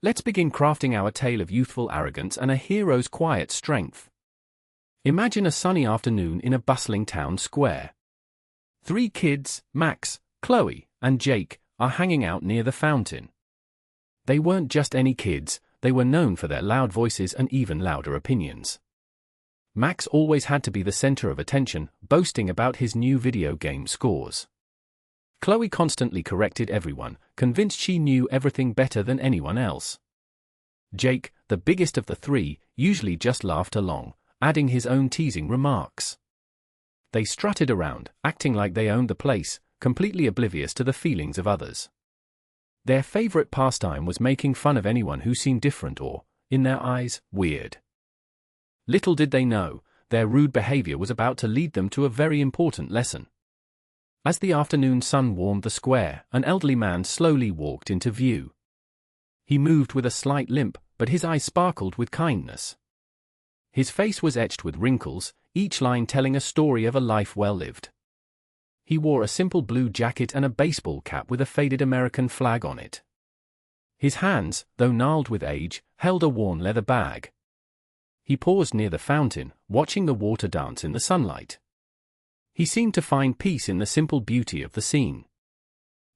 Let's begin crafting our tale of youthful arrogance and a hero's quiet strength. Imagine a sunny afternoon in a bustling town square. 3 kids, Max, Chloe, and Jake, are hanging out near the fountain. They weren't just any kids, they were known for their loud voices and even louder opinions. Max always had to be the center of attention, boasting about his new video game scores. Chloe constantly corrected everyone, convinced she knew everything better than anyone else. Jake, the biggest of the 3, usually just laughed along, adding his own teasing remarks. They strutted around, acting like they owned the place, completely oblivious to the feelings of others. Their favorite pastime was making fun of anyone who seemed different or, in their eyes, weird. Little did they know, their rude behavior was about to lead them to a very important lesson. As the afternoon sun warmed the square, an elderly man slowly walked into view. He moved with a slight limp, but his eyes sparkled with kindness. His face was etched with wrinkles, each line telling a story of a life well lived. He wore a simple blue jacket and a baseball cap with a faded American flag on it. His hands, though gnarled with age, held a worn leather bag. He paused near the fountain, watching the water dance in the sunlight. He seemed to find peace in the simple beauty of the scene.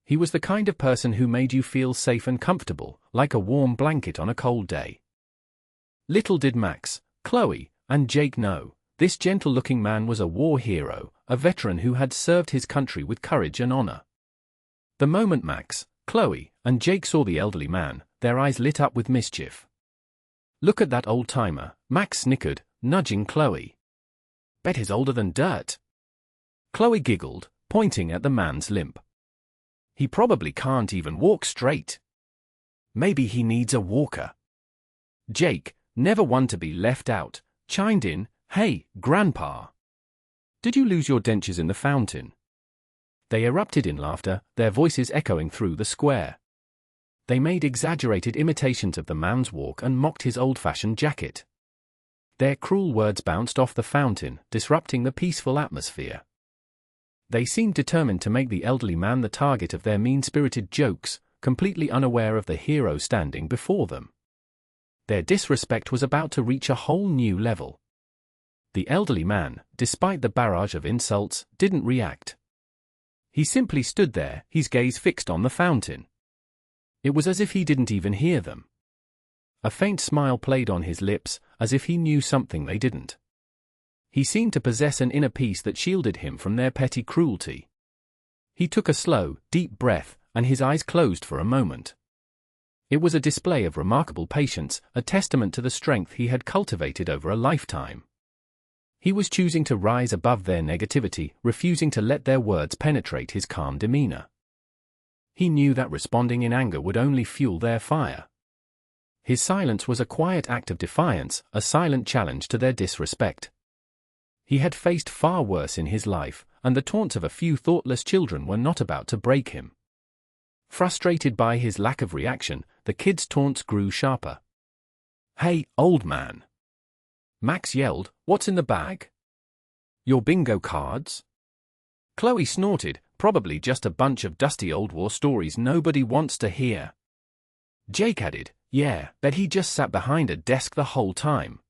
He was the kind of person who made you feel safe and comfortable, like a warm blanket on a cold day. Little did Max, Chloe, and Jake know, this gentle-looking man was a war hero, a veteran who had served his country with courage and honor. The moment Max, Chloe, and Jake saw the elderly man, their eyes lit up with mischief. "Look at that old-timer," Max snickered, nudging Chloe. "Bet he's older than dirt." Chloe giggled, pointing at the man's limp. "He probably can't even walk straight. Maybe he needs a walker." Jake, never one to be left out, chimed in, "Hey, Grandpa. Did you lose your dentures in the fountain?" They erupted in laughter, their voices echoing through the square. They made exaggerated imitations of the man's walk and mocked his old-fashioned jacket. Their cruel words bounced off the fountain, disrupting the peaceful atmosphere. They seemed determined to make the elderly man the target of their mean-spirited jokes, completely unaware of the hero standing before them. Their disrespect was about to reach a whole new level. The elderly man, despite the barrage of insults, didn't react. He simply stood there, his gaze fixed on the fountain. It was as if he didn't even hear them. A faint smile played on his lips, as if he knew something they didn't. He seemed to possess an inner peace that shielded him from their petty cruelty. He took a slow, deep breath, and his eyes closed for a moment. It was a display of remarkable patience, a testament to the strength he had cultivated over a lifetime. He was choosing to rise above their negativity, refusing to let their words penetrate his calm demeanor. He knew that responding in anger would only fuel their fire. His silence was a quiet act of defiance, a silent challenge to their disrespect. He had faced far worse in his life, and the taunts of a few thoughtless children were not about to break him. Frustrated by his lack of reaction, the kids' taunts grew sharper. "Hey, old man!" Max yelled, "What's in the bag?" "Your bingo cards?" Chloe snorted, "Probably just a bunch of dusty old war stories nobody wants to hear." Jake added, "Yeah, bet he just sat behind a desk the whole time.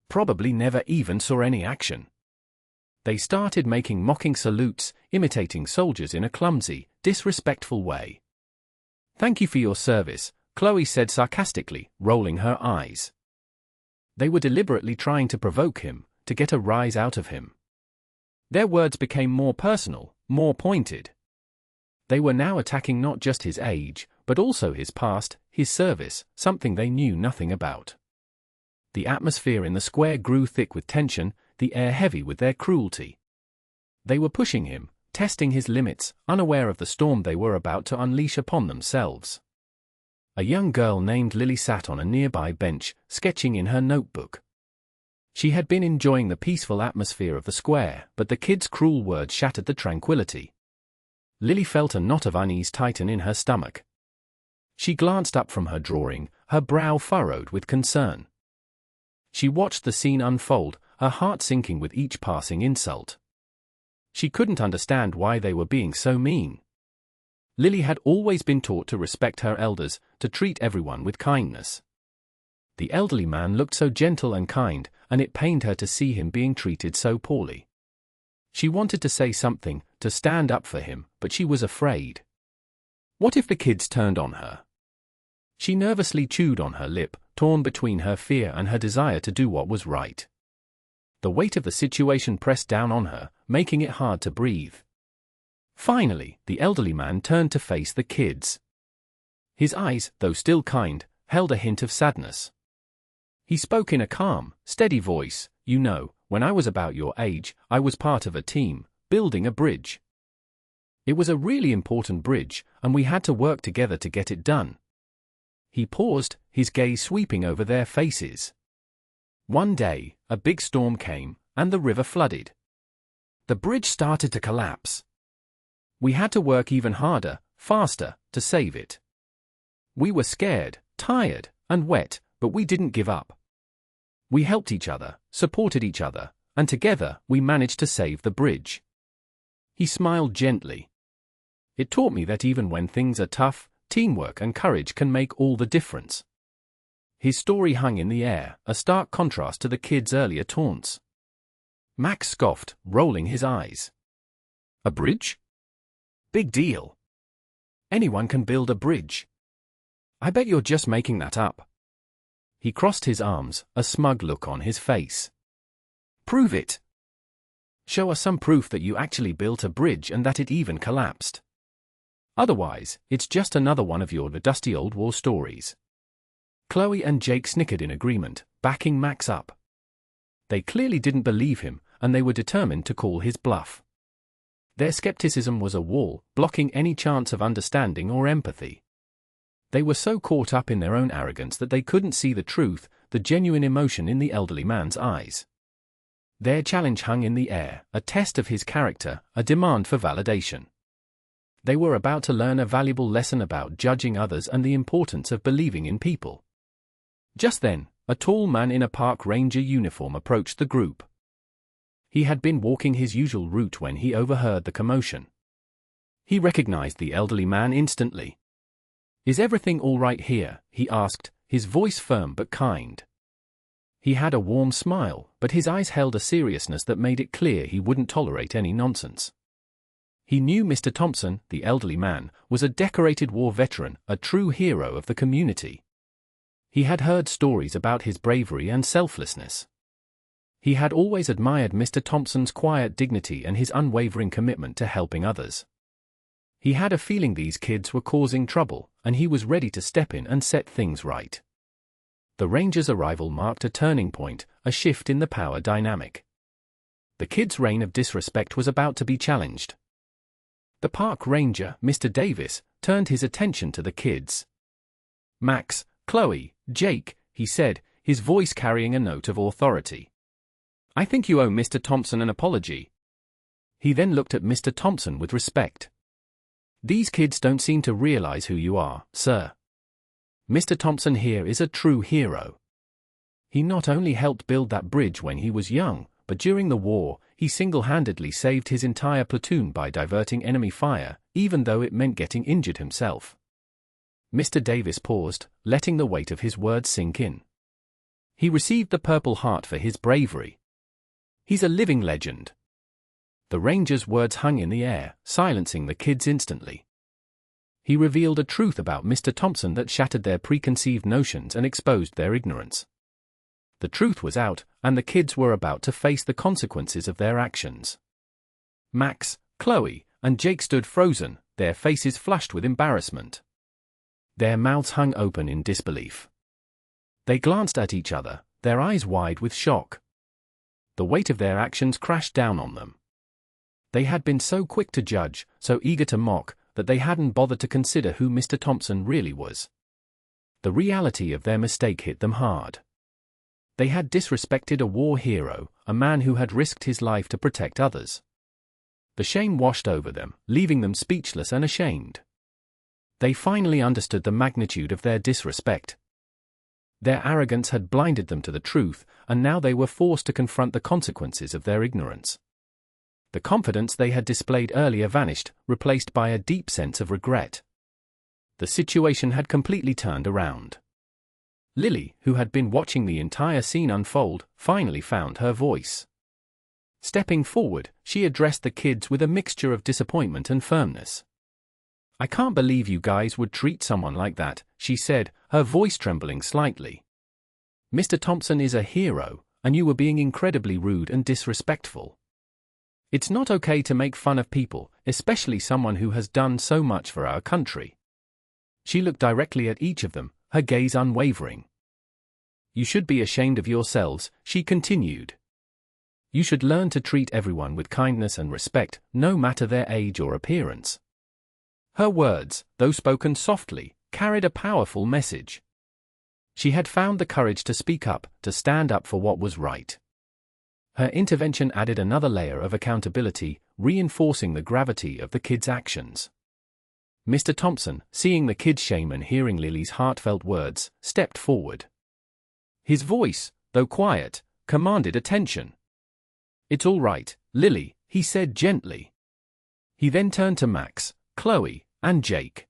Probably never even saw any action." They started making mocking salutes, imitating soldiers in a clumsy, disrespectful way. "Thank you for your service," Chloe said sarcastically, rolling her eyes. They were deliberately trying to provoke him, to get a rise out of him. Their words became more personal, more pointed. They were now attacking not just his age, but also his past, his service, something they knew nothing about. The atmosphere in the square grew thick with tension, the air heavy with their cruelty. They were pushing him, testing his limits, unaware of the storm they were about to unleash upon themselves. A young girl named Lily sat on a nearby bench, sketching in her notebook. She had been enjoying the peaceful atmosphere of the square, but the kids' cruel words shattered the tranquility. Lily felt a knot of unease tighten in her stomach. She glanced up from her drawing, her brow furrowed with concern. She watched the scene unfold, her heart sinking with each passing insult. She couldn't understand why they were being so mean. Lily had always been taught to respect her elders, to treat everyone with kindness. The elderly man looked so gentle and kind, and it pained her to see him being treated so poorly. She wanted to say something, to stand up for him, but she was afraid. What if the kids turned on her? She nervously chewed on her lip, torn between her fear and her desire to do what was right. The weight of the situation pressed down on her, making it hard to breathe. Finally, the elderly man turned to face the kids. His eyes, though still kind, held a hint of sadness. He spoke in a calm, steady voice. "You know, when I was about your age, I was part of a team, building a bridge. It was a really important bridge, and we had to work together to get it done." He paused, his gaze sweeping over their faces. One day, a big storm came, and the river flooded. The bridge started to collapse. We had to work even harder, faster, to save it. We were scared, tired, and wet, but we didn't give up. We helped each other, supported each other, and together we managed to save the bridge. He smiled gently. It taught me that even when things are tough, teamwork and courage can make all the difference. His story hung in the air, a stark contrast to the kids' earlier taunts. Max scoffed, rolling his eyes. "A bridge? Big deal. Anyone can build a bridge. I bet you're just making that up." He crossed his arms, a smug look on his face. "Prove it. Show us some proof that you actually built a bridge and that it even collapsed. Otherwise, it's just another one of your dusty old war stories." Chloe and Jake snickered in agreement, backing Max up. They clearly didn't believe him, and they were determined to call his bluff. Their skepticism was a wall, blocking any chance of understanding or empathy. They were so caught up in their own arrogance that they couldn't see the truth, the genuine emotion in the elderly man's eyes. Their challenge hung in the air, a test of his character, a demand for validation. They were about to learn a valuable lesson about judging others and the importance of believing in people. Just then, a tall man in a park ranger uniform approached the group. He had been walking his usual route when he overheard the commotion. He recognized the elderly man instantly. "Is everything all right here?" he asked, his voice firm but kind. He had a warm smile, but his eyes held a seriousness that made it clear he wouldn't tolerate any nonsense. He knew Mr. Thompson, the elderly man, was a decorated war veteran, a true hero of the community. He had heard stories about his bravery and selflessness. He had always admired Mr. Thompson's quiet dignity and his unwavering commitment to helping others. He had a feeling these kids were causing trouble, and he was ready to step in and set things right. The Rangers' arrival marked a turning point, a shift in the power dynamic. The kids' reign of disrespect was about to be challenged. The park ranger, Mr. Davis, turned his attention to the kids. "Max, Chloe, Jake," he said, his voice carrying a note of authority. "I think you owe Mr. Thompson an apology." He then looked at Mr. Thompson with respect. "These kids don't seem to realize who you are, sir. Mr. Thompson here is a true hero. He not only helped build that bridge when he was young, but during the war, he single-handedly saved his entire platoon by diverting enemy fire, even though it meant getting injured himself." Mr. Davis paused, letting the weight of his words sink in. He received the Purple Heart for his bravery. He's a living legend. The ranger's words hung in the air, silencing the kids instantly. He revealed a truth about Mr. Thompson that shattered their preconceived notions and exposed their ignorance. The truth was out, and the kids were about to face the consequences of their actions. Max, Chloe, and Jake stood frozen, their faces flushed with embarrassment. Their mouths hung open in disbelief. They glanced at each other, their eyes wide with shock. The weight of their actions crashed down on them. They had been so quick to judge, so eager to mock, that they hadn't bothered to consider who Mr. Thompson really was. The reality of their mistake hit them hard. They had disrespected a war hero, a man who had risked his life to protect others. The shame washed over them, leaving them speechless and ashamed. They finally understood the magnitude of their disrespect. Their arrogance had blinded them to the truth, and now they were forced to confront the consequences of their ignorance. The confidence they had displayed earlier vanished, replaced by a deep sense of regret. The situation had completely turned around. Lily, who had been watching the entire scene unfold, finally found her voice. Stepping forward, she addressed the kids with a mixture of disappointment and firmness. "I can't believe you guys would treat someone like that," she said, her voice trembling slightly. "Mr. Thompson is a hero, and you were being incredibly rude and disrespectful. It's not okay to make fun of people, especially someone who has done so much for our country." She looked directly at each of them, her gaze unwavering. "You should be ashamed of yourselves," she continued. "You should learn to treat everyone with kindness and respect, no matter their age or appearance." Her words, though spoken softly, carried a powerful message. She had found the courage to speak up, to stand up for what was right. Her intervention added another layer of accountability, reinforcing the gravity of the kids' actions. Mr. Thompson, seeing the kids' shame and hearing Lily's heartfelt words, stepped forward. His voice, though quiet, commanded attention. "It's all right, Lily," he said gently. He then turned to Max, Chloe, and Jake.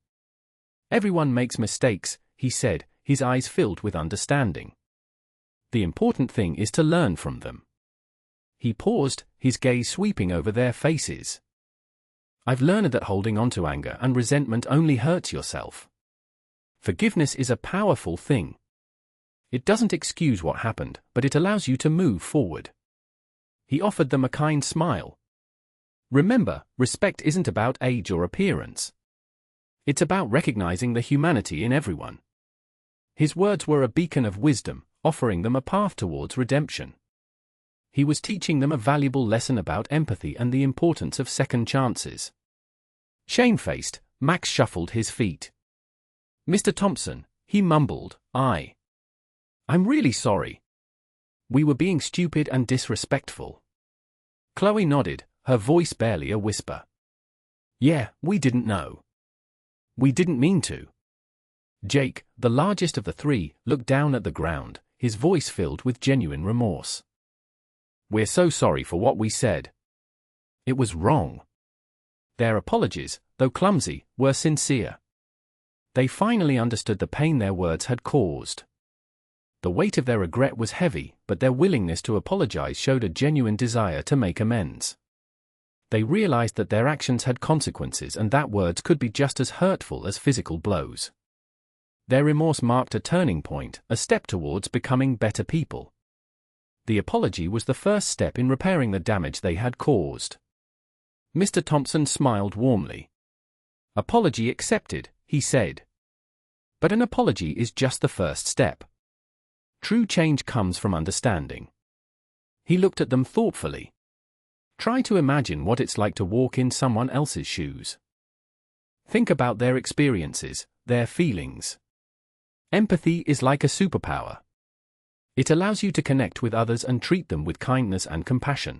"Everyone makes mistakes," he said, his eyes filled with understanding. "The important thing is to learn from them." He paused, his gaze sweeping over their faces. "I've learned that holding on to anger and resentment only hurts yourself. Forgiveness is a powerful thing. It doesn't excuse what happened, but it allows you to move forward." He offered them a kind smile. "Remember, respect isn't about age or appearance. It's about recognizing the humanity in everyone." His words were a beacon of wisdom, offering them a path towards redemption. He was teaching them a valuable lesson about empathy and the importance of second chances. Shamefaced, Max shuffled his feet. "Mr. Thompson," he mumbled, I'm really sorry. We were being stupid and disrespectful." Chloe nodded, her voice barely a whisper. "Yeah, we didn't know. We didn't mean to." Jake, the largest of the three, looked down at the ground, his voice filled with genuine remorse. "We're so sorry for what we said. It was wrong." Their apologies, though clumsy, were sincere. They finally understood the pain their words had caused. The weight of their regret was heavy, but their willingness to apologize showed a genuine desire to make amends. They realized that their actions had consequences and that words could be just as hurtful as physical blows. Their remorse marked a turning point, a step towards becoming better people. The apology was the first step in repairing the damage they had caused. Mr. Thompson smiled warmly. "Apology accepted," he said. "But an apology is just the first step. True change comes from understanding." He looked at them thoughtfully. Try to imagine what it's like to walk in someone else's shoes. Think about their experiences, their feelings. Empathy is like a superpower. It allows you to connect with others and treat them with kindness and compassion.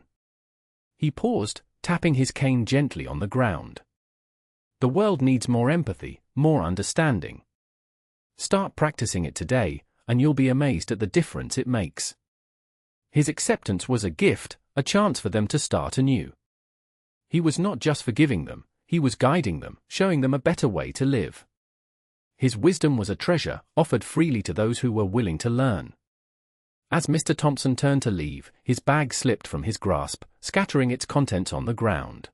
He paused, tapping his cane gently on the ground. The world needs more empathy, more understanding. Start practicing it today, and you'll be amazed at the difference it makes. His acceptance was a gift, a chance for them to start anew. He was not just forgiving them, he was guiding them, showing them a better way to live. His wisdom was a treasure, offered freely to those who were willing to learn. As Mr. Thompson turned to leave, his bag slipped from his grasp, scattering its contents on the ground.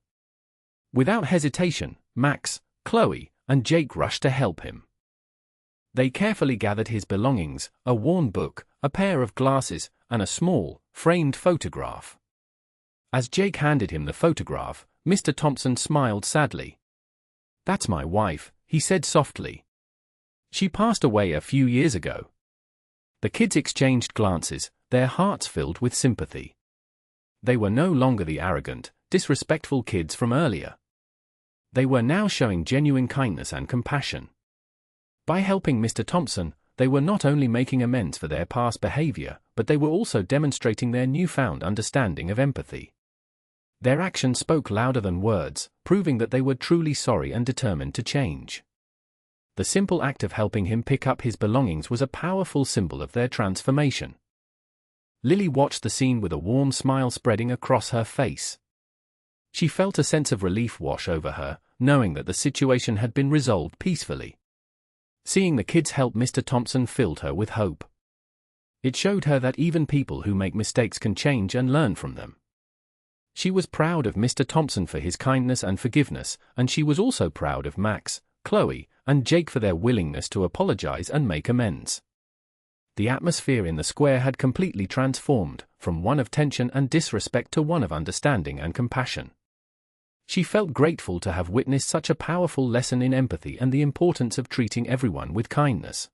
Without hesitation, Max, Chloe, and Jake rushed to help him. They carefully gathered his belongings, a worn book, a pair of glasses, and a small, framed photograph. As Jake handed him the photograph, Mr. Thompson smiled sadly. "That's my wife," he said softly. "She passed away a few years ago." The kids exchanged glances, their hearts filled with sympathy. They were no longer the arrogant, disrespectful kids from earlier. They were now showing genuine kindness and compassion. By helping Mr. Thompson, they were not only making amends for their past behavior, but they were also demonstrating their newfound understanding of empathy. Their actions spoke louder than words, proving that they were truly sorry and determined to change. The simple act of helping him pick up his belongings was a powerful symbol of their transformation. Lily watched the scene with a warm smile spreading across her face. She felt a sense of relief wash over her, knowing that the situation had been resolved peacefully. Seeing the kids help Mr. Thompson filled her with hope. It showed her that even people who make mistakes can change and learn from them. She was proud of Mr. Thompson for his kindness and forgiveness, and she was also proud of Max, Chloe, and Jake for their willingness to apologize and make amends. The atmosphere in the square had completely transformed, from one of tension and disrespect to one of understanding and compassion. She felt grateful to have witnessed such a powerful lesson in empathy and the importance of treating everyone with kindness.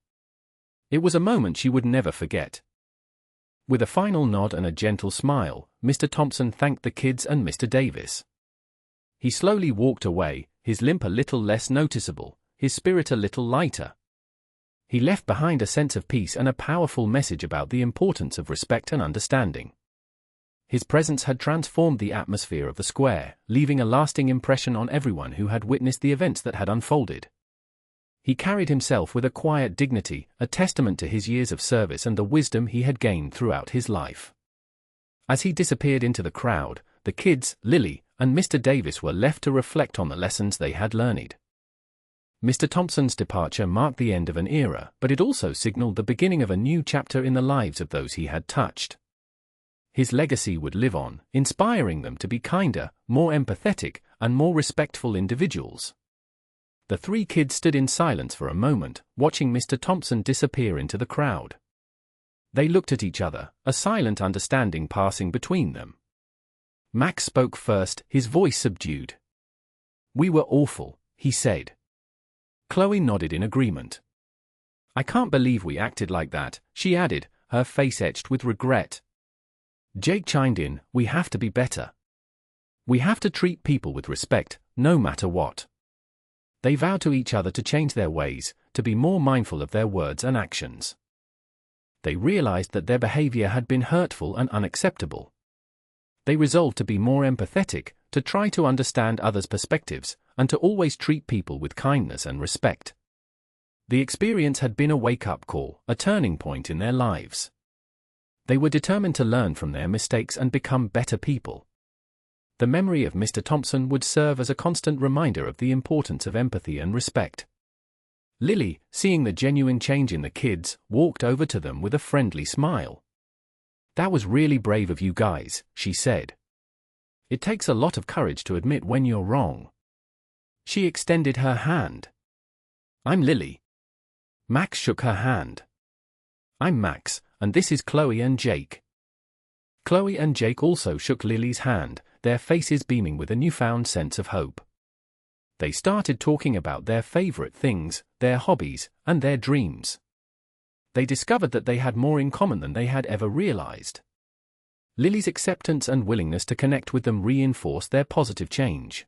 It was a moment she would never forget. With a final nod and a gentle smile, Mr. Thompson thanked the kids and Mr. Davis. He slowly walked away, his limp a little less noticeable, his spirit a little lighter. He left behind a sense of peace and a powerful message about the importance of respect and understanding. His presence had transformed the atmosphere of the square, leaving a lasting impression on everyone who had witnessed the events that had unfolded. He carried himself with a quiet dignity, a testament to his years of service and the wisdom he had gained throughout his life. As he disappeared into the crowd, the kids, Lily, and Mr. Davis were left to reflect on the lessons they had learned. Mr. Thompson's departure marked the end of an era, but it also signaled the beginning of a new chapter in the lives of those he had touched. His legacy would live on, inspiring them to be kinder, more empathetic, and more respectful individuals. The three kids stood in silence for a moment, watching Mr. Thompson disappear into the crowd. They looked at each other, a silent understanding passing between them. Max spoke first, his voice subdued. "We were awful," he said. Chloe nodded in agreement. "I can't believe we acted like that," she added, her face etched with regret. Jake chimed in, "We have to be better. We have to treat people with respect, no matter what." They vowed to each other to change their ways, to be more mindful of their words and actions. They realized that their behavior had been hurtful and unacceptable. They resolved to be more empathetic, to try to understand others' perspectives, and to always treat people with kindness and respect. The experience had been a wake-up call, a turning point in their lives. They were determined to learn from their mistakes and become better people. The memory of Mr. Thompson would serve as a constant reminder of the importance of empathy and respect. Lily, seeing the genuine change in the kids, walked over to them with a friendly smile. "That was really brave of you guys," she said. "It takes a lot of courage to admit when you're wrong." She extended her hand. "I'm Lily." Max shook her hand. "I'm Max, and this is Chloe and Jake." Chloe and Jake also shook Lily's hand, their faces beaming with a newfound sense of hope. They started talking about their favorite things, their hobbies, and their dreams. They discovered that they had more in common than they had ever realized. Lily's acceptance and willingness to connect with them reinforced their positive change.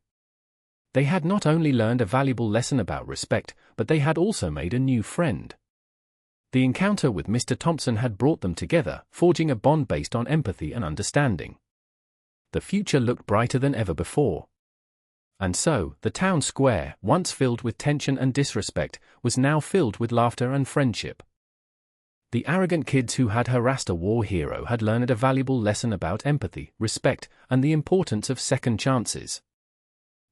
They had not only learned a valuable lesson about respect, but they had also made a new friend. The encounter with Mr. Thompson had brought them together, forging a bond based on empathy and understanding. The future looked brighter than ever before. And so, the town square, once filled with tension and disrespect, was now filled with laughter and friendship. The arrogant kids who had harassed a war hero had learned a valuable lesson about empathy, respect, and the importance of second chances.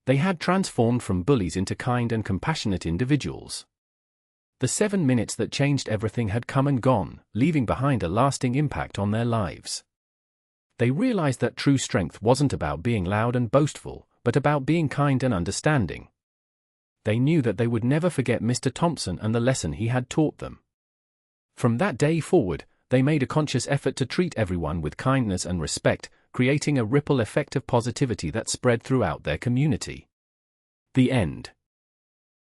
They had transformed from bullies into kind and compassionate individuals. The 7 minutes that changed everything had come and gone, leaving behind a lasting impact on their lives. They realized that true strength wasn't about being loud and boastful, but about being kind and understanding. They knew that they would never forget Mr. Thompson and the lesson he had taught them. From that day forward, they made a conscious effort to treat everyone with kindness and respect, creating a ripple effect of positivity that spread throughout their community. The end.